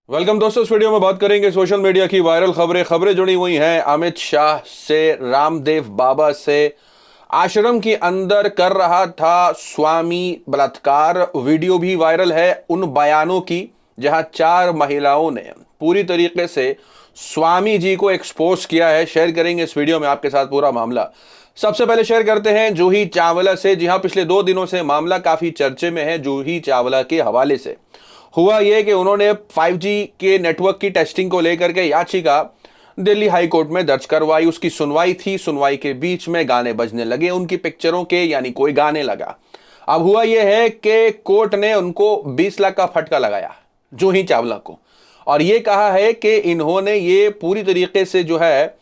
Welcome दोस्तों, इस video में बात करेंगे सोशल मीडिया की वायरल खबरें जुड़ी हुई हैं अमित शाह से। रामदेव बाबा से आश्रम के अंदर कर रहा था स्वामी बलात्कार। वीडियो भी वायरल है उन बयानों की जहां 4 महिलाओं ने पूरी तरीके से स्वामी जी को एक्सपोज किया है। शेयर करेंगे इस वीडियो में आपके साथ पूरा मामला। सबसे पहले शेयर करते हैं जूही चावला से। जी हां, पिछले 2 दिनों से मामला काफी चर्चे में है जूही चावला के हवाले से। हुआ यह कि उन्होंने 5G के नेटवर्क की टेस्टिंग को लेकर के याचिका दिल्ली हाई कोर्ट में दर्ज करवाई। उसकी सुनवाई थी, सुनवाई के बीच में गाने बजने लगे उनकी पिक्चरों के, यानी कोई गाने लगा। अब हुआ यह है कि कोर्ट ने उनको 20 लाख का फटका लगाया जूही चावला को, और यह कहा है कि इन्होंने ये पूरी तरीके से जो है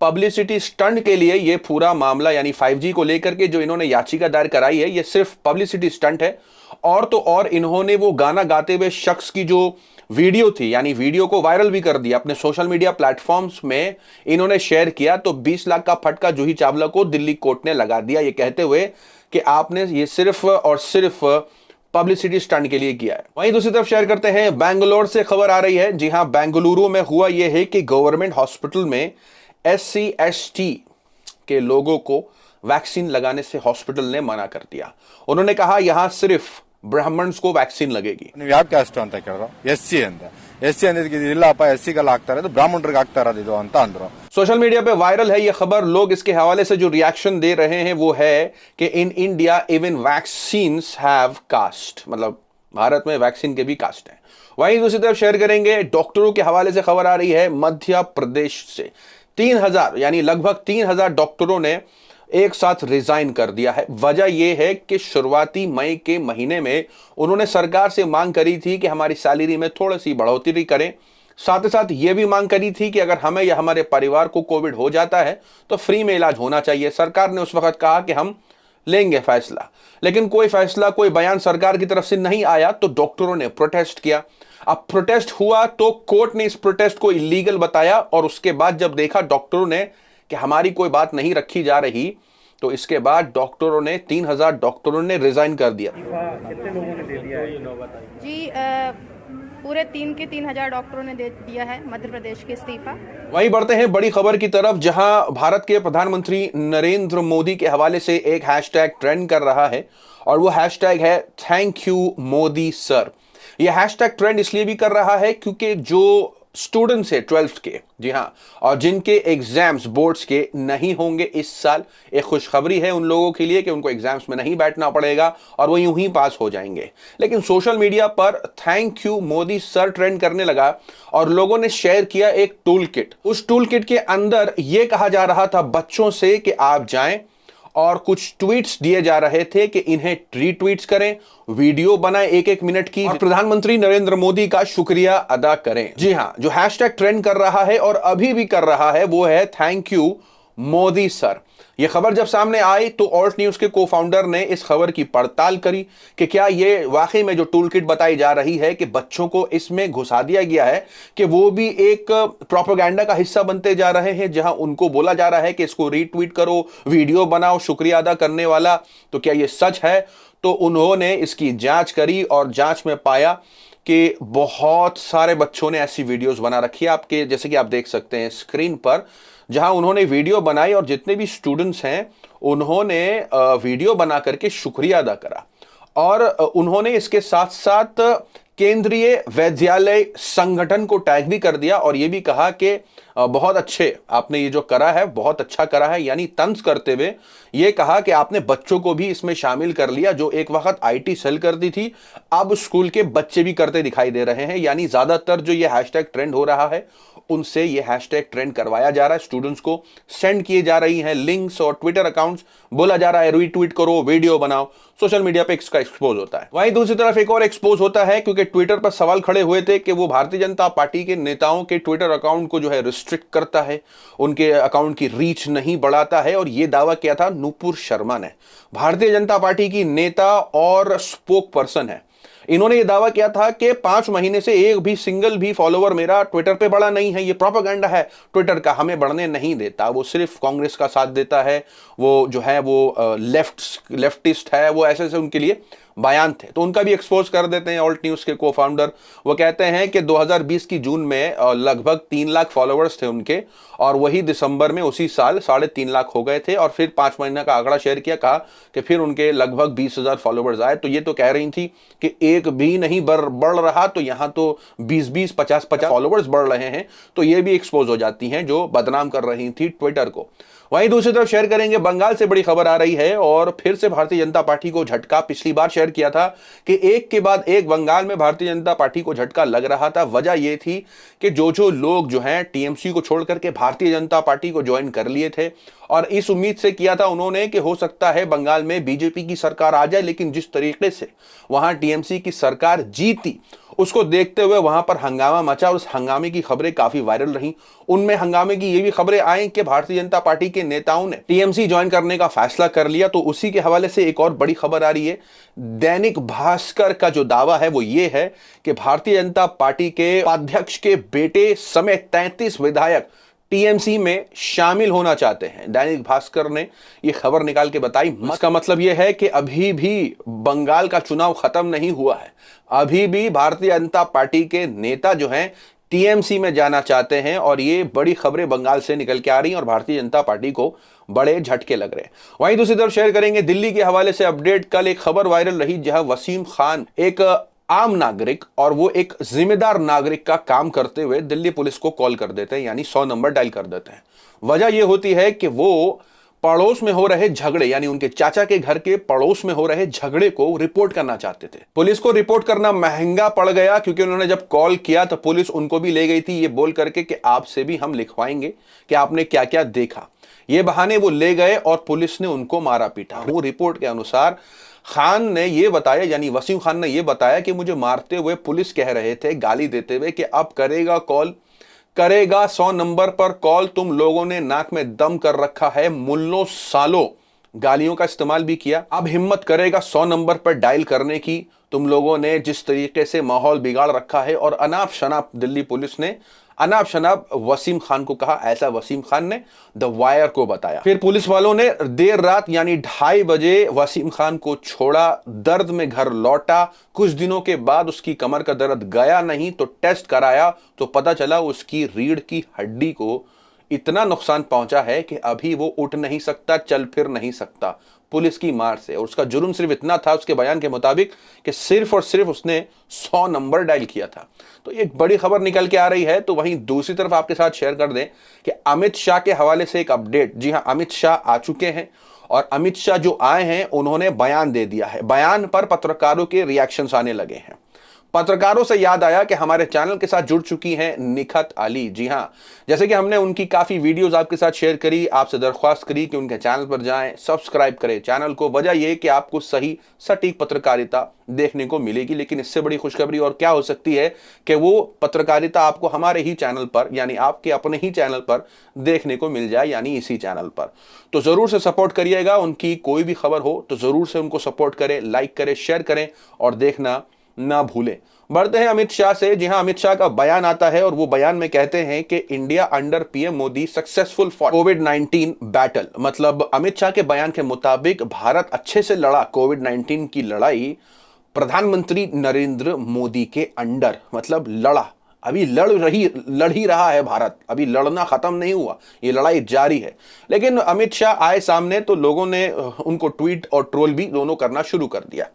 पब्लिसिटी स्टंट के लिए ये पूरा मामला, यानी 5G को लेकर के जो इन्होंने याचिका दायर कराई है, ये सिर्फ पब्लिसिटी स्टंट है। और तो और इन्होंने वो गाना गाते हुए शख्स की जो वीडियो थी, यानी वीडियो को वायरल भी कर दिया अपने सोशल मीडिया प्लेटफॉर्म्स में इन्होंने शेयर किया, तो 20 लाख का फटका जूही चावला को दिल्ली कोर्ट ने लगा दिया, ये कहते हुए कि आपने ये सिर्फ और सिर्फ पब्लिसिटी स्टंट के लिए किया है। वहीं दूसरी तरफ शेयर करते हैं बेंगलोर से खबर आ रही है। जी हां, बेंगलुरु में हुआ यह है कि गवर्नमेंट हॉस्पिटल में SC/ST के लोगों को वैक्सीन लगाने से हॉस्पिटल ने मना कर दिया। उन्होंने कहा यहां सिर्फ ब्राह्मण्स को वैक्सीन लगेगी। ನೀವು ಯಾವ ಕ್ಯಾಸ್ಟ್ ಅಂತ ಕೇಳಿದ್ರು SC ಅಂತ SC ಅಂದಿದ್ದಕ್ಕೆ ಇಲ್ಲಪ್ಪ SC ಗೆಲ್ಲ ಆಗ್ತಾ ಇರೋದು ಬ್ರಾಹ್ಮಣರಿಗೆ ಆಗ್ತಾ ಇರೋದು ಇದು ಅಂತ ಅಂದ್ರು। सोशल मीडिया पे वायरल है यह खबर। लोग इसके हवाले से जो रिएक्शन दे रहे हैं वो है कि in India even vaccines have cost, मतलब भारत में वैक्सीन के भी कास्ट है। वहीं दूसरी तरफ शेयर करेंगे डॉक्टरों के हवाले से खबर आ रही है मध्य प्रदेश से। 3000 यानी लगभग 3000 डॉक्टरों ने एक साथ रिजाइन कर दिया है। वजह यह है कि शुरुआती मई के महीने में उन्होंने सरकार से मांग करी थी कि हमारी सैलरी में थोड़ी सी बढ़ोतरी करें। साथ ही साथ यह भी मांग करी थी कि अगर हमें या हमारे परिवार को कोविड हो जाता है तो फ्री में इलाज होना चाहिए। सरकार ने उस वक्त कहा कि हम लेंगे फैसला, लेकिन कोई फैसला, कोई बयान सरकार की तरफ से नहीं आया, तो डॉक्टरों ने प्रोटेस्ट किया। अब प्रोटेस्ट हुआ तो कोर्ट ने इस प्रोटेस्ट को इलीगल बताया, और उसके बाद जब देखा डॉक्टरों ने कि हमारी कोई बात नहीं रखी जा रही, तो इसके बाद डॉक्टरों ने 3000 डॉक्टरों ने रिजाइन कर दिया। कितने लोगों ने दे दिया है? जी पूरे 3000 डॉक्टरों ने दे दिया है मध्य प्रदेश के इस्तीफा। वहीं बढ़ते हैं बड़ी खबर की तरफ, जहां भारत के प्रधानमंत्री नरेंद्र मोदी के हवाले से एक हैशटैग ट्रेंड कर रहा है, और वो हैशटैग है थैंक यू मोदी सर। यह हैशटैग ट्रेंड इसलिए भी कर रहा है क्योंकि जो स्टूडेंट्स है 12th के, जी हां, और जिनके एग्जाम्स बोर्ड्स के नहीं होंगे इस साल, एक खुशखबरी है उन लोगों के लिए कि उनको एग्जाम्स में नहीं बैठना पड़ेगा और वो यूं ही पास हो जाएंगे। लेकिन सोशल मीडिया पर thank you Modi sir trend करने लगा, और लोगों ने शेयर किया एक टूल किट। उस टूल किट के अंदर यह कहा जा रहा था बच्चों से कि आप जाएं, और कुछ ट्वीट्स दिए जा रहे थे कि इन्हें रीट्वीट्स करें, वीडियो बनाएं 1-1 मिनट की, और प्रधानमंत्री नरेंद्र मोदी का शुक्रिया अदा करें। जी हां, जो हैशटैग ट्रेंड कर रहा है और अभी भी कर रहा है वो है थैंक यू मोदी सर। यह खबर जब सामने आई तो ऑल्ट न्यूज के को-फाउंडर ने इस खबर की पड़ताल करी कि क्या यह वाकई में जो टूल किट बताई जा रही है कि बच्चों को इसमें घुसा दिया गया है, कि वो भी एक प्रोपेगेंडा का हिस्सा बनते जा रहे हैं, जहां उनको बोला जा रहा है कि इसको रीट्वीट करो, वीडियो बनाओ शुक्रिया अदा करने वाला। तो क्या यह सच है? तो उन्होंने इसकी जांच करी, और जांच में पाया कि बहुत सारे बच्चों ने ऐसी वीडियोस बना रखी है, आपके जैसे कि आप देख सकते हैं स्क्रीन पर, जहां उन्होंने वीडियो बनाई, और जितने भी स्टूडेंट्स हैं उन्होंने वीडियो बना करके शुक्रिया अदा करा। और उन्होंने इसके साथ साथ केंद्रीय विद्यालय संगठन को टैग भी कर दिया, और यह भी कहा कि बहुत अच्छे आपने ये जो करा है, बहुत अच्छा करा है, यानी तंज करते हुए ये कहा कि आपने बच्चों को भी इसमें शामिल कर लिया। जो एक वक्त IT सेल करती थी, अब स्कूल के बच्चे भी करते दिखाई दे रहे हैं। यानी ज्यादातर जो ये हैशटैग ट्रेंड हो रहा है उनसे ये हैशटैग ट्रेंड करवाया जा रहा है। स्टूडेंट्स को सेंड किए जा रही हैं लिंक्स और ट्विटर अकाउंट्स, बोला जा रहा है रीट्वीट करो, वीडियो बनाओ, सोशल मीडिया पे इसका एक्सपोज होता है। वहीं दूसरी तरफ एक और एक्सपोज होता है, क्योंकि ट्विटर पर सवाल खड़े हुए थे कि वो भारतीय जनता पार्टी के नेताओं के ट्विटर अकाउंट को जो है रिस्ट्रिक्ट करता है, उनके अकाउंट की रीच नहीं बढ़ाता है, और यह दावा किया था नूपुर शर्मा ने। भारतीय जनता पार्टी की नेता और स्पोक पर्सन है। इन्होंने ये दावा किया था कि 5 महीने से एक भी सिंगल भी फॉलोवर मेरा ट्विटर पे बढ़ा नहीं है। ये प्रोपेगेंडा है ट्विटर का, हमें बढ़ने नहीं देता, वो सिर्फ कांग्रेस का साथ देता है, वो जो है वो लेफ्टिस्ट है, वो ऐसे उनके लिए बयान थे, तो उनका भी एक्सपोज कर देते हैं ऑल्ट न्यूज के को फाउंडर। वो कहते हैं कि 2020 की जून में लगभग 3 लाख फॉलोअर्स थे उनके, और वही दिसंबर में उसी साल 3.5 लाख हो गए थे, और फिर 5 महीने का आंकड़ा शेयर किया, कहा कि फिर उनके लगभग 20,000 फॉलोअर्स आए। तो ये तो कह रही थी कि एक भी नहीं बढ़ रहा, तो यहां तो 20-20, 50-50 फॉलोअर्स बढ़ रहे हैं। तो ये भी एक्सपोज हो जाती हैं जो बदनाम कर रही थी ट्विटर को। वहीं दूसरी तरफ शेयर करेंगे, बंगाल से बड़ी खबर आ रही है और फिर से भारतीय जनता पार्टी को झटका। पिछली बार शेयर किया था कि एक के बाद एक बंगाल में भारतीय जनता पार्टी को झटका लग रहा था। वजह यह थी कि जो लोग जो हैं टीएमसी को छोड़ करके भारतीय जनता पार्टी को ज्वाइन कर लिए थे, और इस उम्मीद से किया था उन्होंने कि हो सकता है बंगाल में बीजेपी की सरकार आ जाए, लेकिन जिस तरीके से वहां टीएमसी की सरकार जीती उसको देखते हुए वहां पर हंगामा मचा, और उस हंगामे की खबरें काफी वायरल रही। उनमें हंगामे की ये भी खबरें आई कि भारतीय जनता पार्टी के नेताओं ने टीएमसी ज्वाइन करने का फैसला कर लिया। तो उसी के हवाले से एक और बड़ी खबर आ रही है। दैनिक भास्कर का जो दावा है वो ये है कि भारतीय जनता पार्टी के अध्यक्ष के बेटे समेत 33 विधायक टीएमसी में शामिल होना चाहते हैं। दैनिक भास्कर ने यह खबर निकाल के बताई। इसका मतलब यह है कि अभी भी बंगाल का चुनाव खत्म नहीं हुआ है, अभी भी भारतीय जनता पार्टी के नेता जो हैं टीएमसी में जाना चाहते हैं, और ये बड़ी खबरें बंगाल से निकल के आ रही हैं और भारतीय जनता पार्टी को बड़े झटके लग रहे हैं। वहीं दूसरी तरफ शेयर करेंगे दिल्ली के हवाले से अपडेट। कल एक खबर वायरल रही जहां वसीम खान, एक आम नागरिक और वो एक जिम्मेदार नागरिक का काम करते हुए दिल्ली पुलिस को कॉल कर देते हैं, यानी 100 नंबर डायल कर देते हैं। वजह यह होती है कि वो पड़ोस में हो रहे झगड़े, यानी उनके चाचा के घर के पड़ोस में हो रहे झगड़े को रिपोर्ट करना चाहते थे। पुलिस को रिपोर्ट करना महंगा पड़ गया, क्योंकि उन्होंने जब कॉल किया तो पुलिस उनको भी ले गई थी ये बोल करके कि आपसे भी हम लिखवाएंगे कि आपने क्या क्या देखा। ये बहाने वो ले गए और पुलिस ने उनको मारा पीटा। वो रिपोर्ट के अनुसार खान ने यह बताया, यानी वसीम खान ने यह बताया कि मुझे मारते हुए पुलिस कह रहे थे, गाली देते हुए, कि अब करेगा 100 नंबर पर कॉल, तुम लोगों ने नाक में दम कर रखा है, मुल्लो सालो, गालियों का इस्तेमाल भी किया। अब हिम्मत करेगा 100 नंबर पर डायल करने की, तुम लोगों ने जिस तरीके से माहौल बिगाड़ रखा है। और अनाप शनाप दिल्ली पुलिस ने अनाप शनाप वसीम खान को कहा, ऐसा वसीम खान ने द वायर को बताया। फिर पुलिस वालों ने देर रात यानी 2:30 बजे वसीम खान को छोड़ा, दर्द में घर लौटा। कुछ दिनों के बाद उसकी कमर का दर्द गया नहीं, तो टेस्ट कराया तो पता चला उसकी रीढ़ की हड्डी को इतना नुकसान पहुंचा है कि अभी वो उठ नहीं सकता, चल फिर नहीं सकता पुलिस की मार से। और उसका जुर्म सिर्फ इतना था उसके बयान के मुताबिक कि सिर्फ और सिर्फ उसने 100 नंबर डायल किया था। तो एक बड़ी खबर निकल के आ रही है। तो वहीं दूसरी तरफ आपके साथ शेयर कर दें कि अमित शाह के हवाले से एक अपडेट। जी हां, अमित शाह आ चुके हैं, और अमित शाह जो आए हैं उन्होंने बयान दे दिया है। बयान पर पत्रकारों के रिएक्शंस आने लगे हैं। पत्रकारों से याद आया कि हमारे चैनल के साथ जुड़ चुकी हैं निखत अली। जी हां, जैसे कि हमने उनकी काफ़ी वीडियोस आपके साथ शेयर करी, आपसे दरख्वास्त करी कि उनके चैनल पर जाएं, सब्सक्राइब करें चैनल को। वजह यह कि आपको सही सटीक पत्रकारिता देखने को मिलेगी। लेकिन इससे बड़ी खुशखबरी और क्या हो सकती है कि वो पत्रकारिता आपको हमारे ही चैनल पर, यानी आपके अपने ही चैनल पर देखने को मिल जाए, यानी इसी चैनल पर। तो ज़रूर से सपोर्ट करिएगा। उनकी कोई भी खबर हो तो ज़रूर से उनको सपोर्ट करें, लाइक करें, शेयर करें और देखना ना भूलें। बढ़ते हैं अमित शाह से। जी हां, अमित शाह का बयान आता है और वो बयान में कहते हैं कि India under PM Modi successful for covid battle. मतलब अमित शाह के बयान के मुताबिक भारत अच्छे से लड़ा कोविड-19 की लड़ाई प्रधानमंत्री नरेंद्र मोदी के अंडर। मतलब लड़ा, अभी लड़ ही रहा है भारत, अभी लड़ना खत्म नहीं हुआ, ये लड़ाई जारी है। लेकिन अमित शाह आए सामने तो लोगों ने उनको ट्वीट और ट्रोल भी दोनों करना शुरू कर दिया।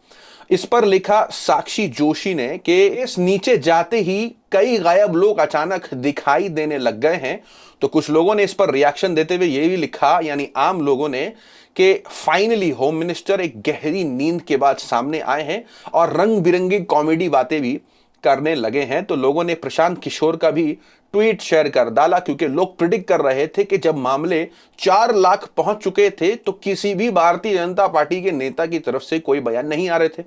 इस पर लिखा साक्षी जोशी ने कि इस नीचे जाते ही कई गायब लोग अचानक दिखाई देने लग गए हैं। तो कुछ लोगों ने इस पर रिएक्शन देते हुए ये भी लिखा, यानी आम लोगों ने, कि फाइनली होम मिनिस्टर एक गहरी नींद के बाद सामने आए हैं और रंग बिरंगी कॉमेडी बातें भी करने लगे हैं। तो लोगों ने प्रशांत किशोर का भी ट्वीट शेयर कर डाला, क्योंकि लोग प्रिडिक्ट कर रहे थे कि जब मामले 4 लाख पहुंच चुके थे तो किसी भी भारतीय जनता पार्टी के नेता की तरफ से कोई बयान नहीं आ रहे थे।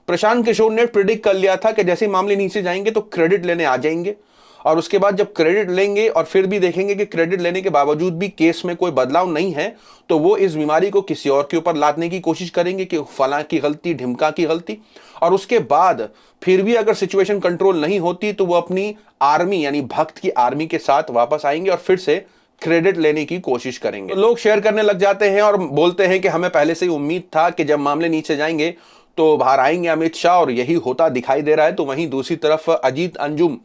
प्रशांत किशोर ने प्रिडिक्ट कर लिया था कि जैसे मामले नीचे जाएंगे तो क्रेडिट लेने आ जाएंगे, और उसके बाद जब क्रेडिट लेंगे और फिर भी देखेंगे कि क्रेडिट लेने के बावजूद भी केस में कोई बदलाव नहीं है, तो वो इस बीमारी को किसी और के ऊपर लादने की कोशिश करेंगे कि फलां की गलती, ढिमका की गलती। और उसके बाद फिर भी अगर सिचुएशन कंट्रोल नहीं होती तो वो अपनी आर्मी, यानी भक्त की आर्मी के साथ वापस आएंगे और फिर से क्रेडिट लेने की कोशिश करेंगे। तो लोग शेयर करने लग जाते हैं और बोलते हैं कि हमें पहले से ही उम्मीद था कि जब मामले नीचे जाएंगे तो बाहर आएंगे अमित शाह और यही होता दिखाई दे रहा है। तो वहीं दूसरी तरफ अजीत अंजुम,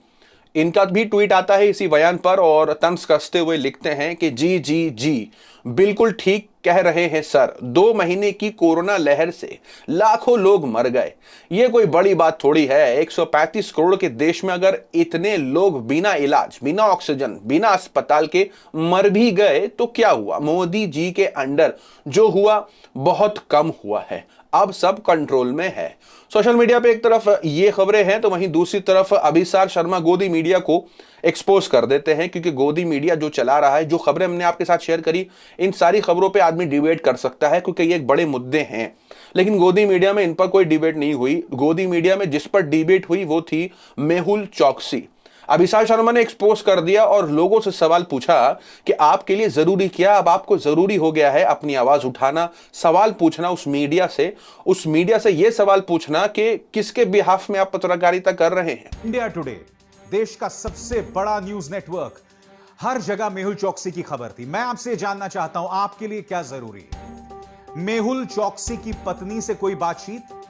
इनका भी ट्वीट आता है इसी बयान पर और तंज कसते हुए लिखते हैं कि जी बिल्कुल ठीक कह रहे हैं सर, 2 महीने की कोरोना लहर से लाखों लोग मर गए, ये कोई बड़ी बात थोड़ी है। 135 करोड़ के देश में अगर इतने लोग बिना इलाज, बिना ऑक्सीजन, बिना अस्पताल के मर भी गए तो क्या हुआ? मोदी जी के अंडर जो हुआ बहुत कम हुआ है, अब सब कंट्रोल में है। सोशल मीडिया पे एक तरफ ये खबरें हैं तो वहीं दूसरी तरफ अभिसार शर्मा गोदी मीडिया को एक्सपोज कर देते हैं, क्योंकि गोदी मीडिया जो चला रहा है, जो खबरें हमने आपके साथ शेयर करी, इन सारी खबरों पे आदमी डिबेट कर सकता है क्योंकि ये एक बड़े मुद्दे हैं, लेकिन गोदी मीडिया में इन पर कोई डिबेट नहीं हुई। गोदी मीडिया में जिस पर डिबेट हुई वो थी मेहुल चौकसी। अभिसार शर्मा ने एक्सपोज कर दिया और लोगों से सवाल पूछा कि आपके लिए जरूरी क्या, अब आपको जरूरी हो गया है अपनी आवाज उठाना, सवाल पूछना उस मीडिया से यह सवाल पूछना कि किसके बिहाफ में आप पत्रकारिता कर रहे हैं। इंडिया टुडे देश का सबसे बड़ा न्यूज नेटवर्क, हर जगह मेहुल चौकसी की खबर थी। मैं आपसे जानना चाहता हूं आपके लिए क्या जरूरी है? मेहुल चौकसी की पत्नी से कोई बातचीत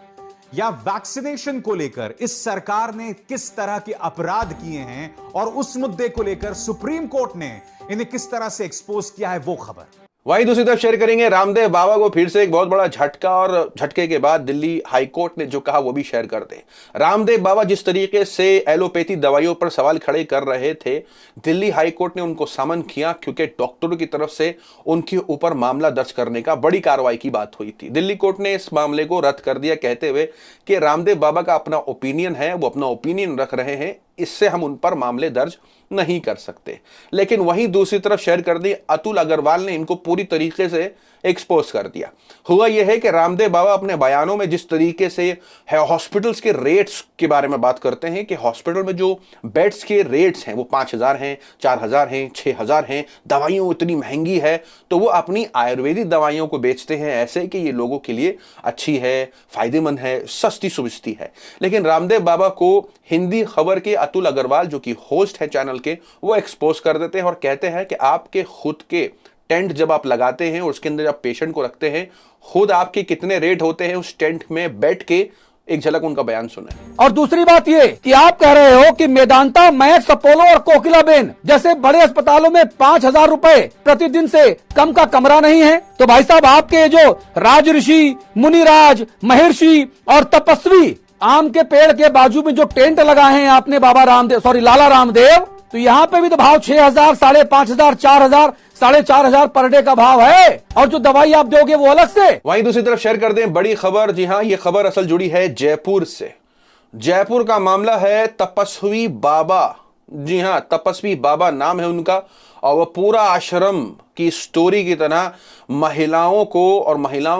या वैक्सीनेशन को लेकर इस सरकार ने किस तरह के अपराध किए हैं और उस मुद्दे को लेकर सुप्रीम कोर्ट ने इन्हें किस तरह से एक्सपोज किया है, वो खबर। वहीं दूसरी तरफ शेयर करेंगे रामदेव बाबा को फिर से एक बहुत बड़ा झटका, और झटके के बाद दिल्ली हाईकोर्ट ने जो कहा वो भी शेयर कर दे। रामदेव बाबा जिस तरीके से एलोपैथी दवाइयों पर सवाल खड़े कर रहे थे, दिल्ली हाईकोर्ट ने उनको समन किया क्योंकि डॉक्टरों की तरफ से उनके ऊपर मामला दर्ज करने का बड़ी कार्रवाई की बात हुई थी। दिल्ली कोर्ट ने इस मामले को रद्द कर दिया, कहते हुए कि रामदेव बाबा का अपना ओपिनियन है, वो अपना ओपिनियन रख रहे हैं, इससे हम उन पर मामले दर्ज नहीं कर सकते। लेकिन वहीं दूसरी तरफ शेयर कर दी, अतुल अग्रवाल ने इनको पूरी तरीके से एक्सपोज कर दिया। हुआ यह है कि रामदेव बाबा अपने बयानों में जिस तरीके से हॉस्पिटल्स के रेट्स के बारे में बात करते हैं कि हॉस्पिटल में जो बेड्स के रेट्स हैं वो 5,000 हैं, 4,000 हैं, 6,000 हैं, दवाइयाँ इतनी महंगी है, तो वो अपनी आयुर्वेदिक दवाइयों को बेचते हैं ऐसे कि ये लोगों के लिए अच्छी है, फायदेमंद है, सस्ती सुविस्ती है। लेकिन रामदेव बाबा को हिंदी खबर के अतुल अग्रवाल जो कि होस्ट है चैनल के, वो एक्सपोज कर देते हैं और कहते हैं कि आपके खुद के टेंट जब आप लगाते हैं और उसके अंदर जब पेशेंट को रखते हैं, खुद आपके कितने रेट होते हैं उस टेंट में बैठ के। एक झलक उनका बयान सुने। और दूसरी बात ये कि आप कह रहे हो कि मेदांता, मैक्स, अपोलो और कोकिलाबेन जैसे बड़े अस्पतालों में 5,000 रुपए प्रतिदिन से कम का कमरा नहीं है। तो भाई साहब, आपके जो राज ऋषि, मुनिराज, महर्षि और तपस्वी आम के पेड़ के बाजू में जो टेंट लगाए हैं आपने लाला रामदेव, तो यहाँ पे भी तो भाव 6,000, 5,500, 4,000, 4,500 पर डे का भाव है, और जो दवाई आप दोगे वो अलग से। वहीं दूसरी तरफ शेयर कर दें बड़ी खबर। जी हां, ये खबर असल जुड़ी है जयपुर से। जयपुर का मामला है तपस्वी बाबा। जी हां, तपस्वी बाबा नाम है उनका, और वह पूरा आश्रम की स्टोरी की तरह महिलाओं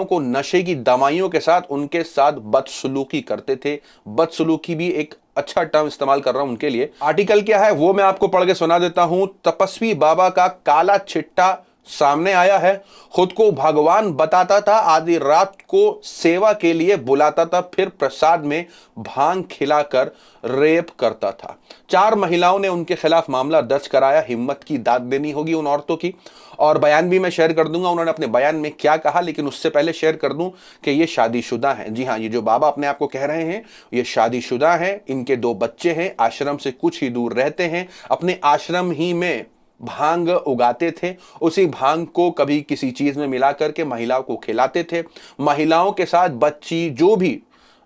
को नशे की दवाइयों के साथ उनके साथ बदसलूकी करते थे। बदसलूकी भी एक अच्छा टर्म इस्तेमाल कर रहा हूं उनके लिए। आर्टिकल क्या है वो मैं आपको पढ़ के सुना देता हूं। तपस्वी बाबा का काला चिट्टा सामने आया है। खुद को भगवान बताता था, आधी रात को सेवा के लिए बुलाता था, फिर प्रसाद में भांग खिलाकर रेप करता था। 4 महिलाओं ने उनके खिलाफ मामला दर्ज कराया। हिम्मत की दाद देनी होगी उन औरतों की, और बयान भी मैं शेयर कर दूंगा उन्होंने अपने बयान में क्या कहा। लेकिन उससे पहले शेयर कर दूं कि ये शादीशुदा हैं। जी हां, ये जो बाबा अपने आप को कह रहे हैं ये शादीशुदा हैं, इनके 2 बच्चे हैं, आश्रम से कुछ ही दूर रहते हैं, अपने आश्रम ही में भांग उगाते थे, उसी भांग को कभी किसी चीज में मिला करके महिलाओं को खिलाते थे। महिलाओं के साथ बच्ची, जो भी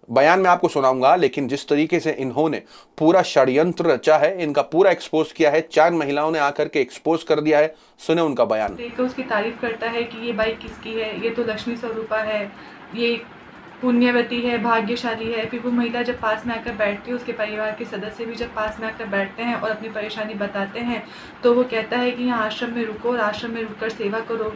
बयान में आपको सुनाऊंगा, लेकिन जिस तरीके से इन्होंने पूरा षड्यंत्र रचा है, इनका पूरा एक्सपोज किया है। 4 महिलाओं ने आकर के एक्सपोज कर दिया है। सुने उनका बयान। तो उसकी तारीफ करता है कि ये बाइक किसकी है, ये तो लक्ष्मी स्वरूपा है, ये पुण्यवती है, भाग्यशाली है। फिर वो महिला जब पास में आकर बैठती है, उसके परिवार के सदस्य भी जब पास में आकर बैठते हैं और अपनी परेशानी बताते हैं, तो वो कहता है कि यहाँ आश्रम में रुको और आश्रम में रुककर सेवा करो,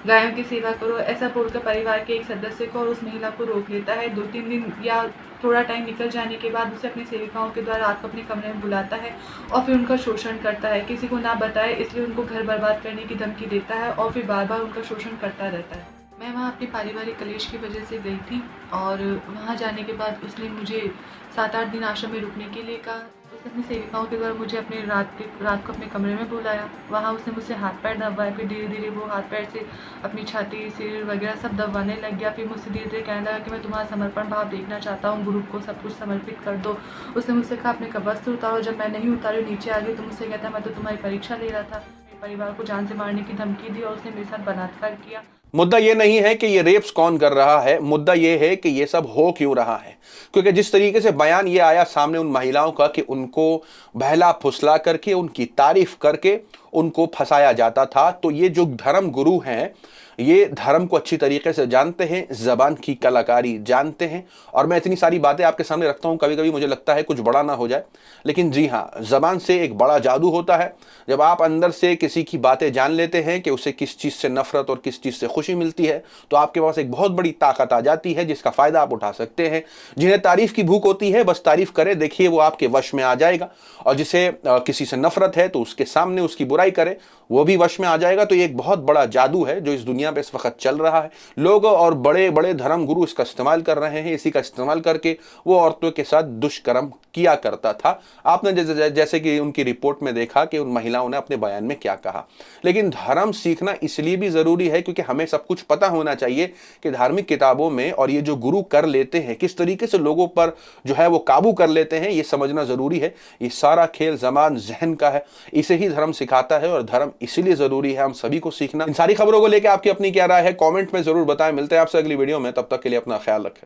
गायों की सेवा करो, ऐसा बोलकर परिवार के एक सदस्य को और उस महिला को रोक लेता है। 2-3 दिन या थोड़ा टाइम निकल जाने के बाद उसे अपनी सेविकाओं के द्वारा रात को अपने कमरे में बुलाता है और फिर उनका शोषण करता है। किसी को ना बताए इसलिए उनको घर बर्बाद करने की धमकी देता है और फिर बार बार उनका शोषण करता रहता है। मैं वहाँ अपनी पारिवारिक कलेश की वजह से गई थी और वहाँ जाने के बाद उसने मुझे 7-8 दिन आश्रम में रुकने के लिए कहा। अपनी सेविकाओं के द्वारा मुझे अपने रात को अपने कमरे में बुलाया। वहाँ उसने मुझसे हाथ पैर दबाए, फिर धीरे धीरे वो हाथ पैर से अपनी छाती, सिर वगैरह सब दबाने लग गया। फिर मुझसे धीरे धीरे कहने लगा कि मैं तुम्हारा समर्पण भाव देखना चाहता हूँ, गुरु को सब कुछ समर्पित कर दो। उसने मुझसे कहा अपने वस्त्र उतारो। जब मैं नहीं उतारी नीचे आ गई तो मुझसे कहता मैं तो तुम्हारी परीक्षा ले रहा था। मेरे परिवार को जान से मारने की धमकी दी और उसने मेरे साथ बलात्कार किया। मुद्दा ये नहीं है कि ये रेप्स कौन कर रहा है, मुद्दा ये है कि ये सब हो क्यों रहा है। क्योंकि जिस तरीके से बयान ये आया सामने उन महिलाओं का कि उनको बहला फुसला करके, उनकी तारीफ करके उनको फंसाया जाता था, तो ये जो धर्म गुरु हैं ये धर्म को अच्छी तरीके से जानते हैं, जबान की कलाकारी जानते हैं। और मैं इतनी सारी बातें आपके सामने रखता हूं, कभी कभी मुझे लगता है कुछ बड़ा ना हो जाए, लेकिन जी हाँ, जबान से एक बड़ा जादू होता है। जब आप अंदर से किसी की बातें जान लेते हैं कि उसे किस चीज़ से नफरत और किस चीज़ से खुशी मिलती है, तो आपके पास एक बहुत बड़ी ताकत आ जाती है जिसका फ़ायदा आप उठा सकते हैं। जिन्हें तारीफ़ की भूख होती है बस तारीफ़ करे, देखिए वो आपके वश में आ जाएगा। और जिसे किसी से नफरत है तो उसके सामने उसकी बुराई करे, वो भी वश में आ जाएगा। तो ये एक बहुत बड़ा जादू है जो इस दुनिया पे इस वक्त चल रहा है। लोग और बड़े बड़े धर्म गुरु इसका इस्तेमाल कर रहे हैं। इसी का इस्तेमाल करके वो औरतों के साथ दुष्कर्म किया करता था। आपने जैसे कि उनकी रिपोर्ट में देखा कि उन महिलाओं ने अपने बयान में क्या कहा। लेकिन धर्म सीखना इसलिए भी जरूरी है क्योंकि हमें सब कुछ पता होना चाहिए कि धार्मिक किताबों में और ये जो गुरु कर लेते हैं किस तरीके से लोगों पर जो है वो काबू कर लेते हैं, ये समझना जरूरी है। ये सारा खेल ज़बान ज़हन का है, इसे ही धर्म सिखाता है और धर्म इसीलिए जरूरी है हम सभी को सीखना। इन सारी खबरों को लेकर आपकी अपनी क्या राय है कमेंट में जरूर बताएं। मिलते हैं आपसे अगली वीडियो में, तब तक के लिए अपना ख्याल रखें।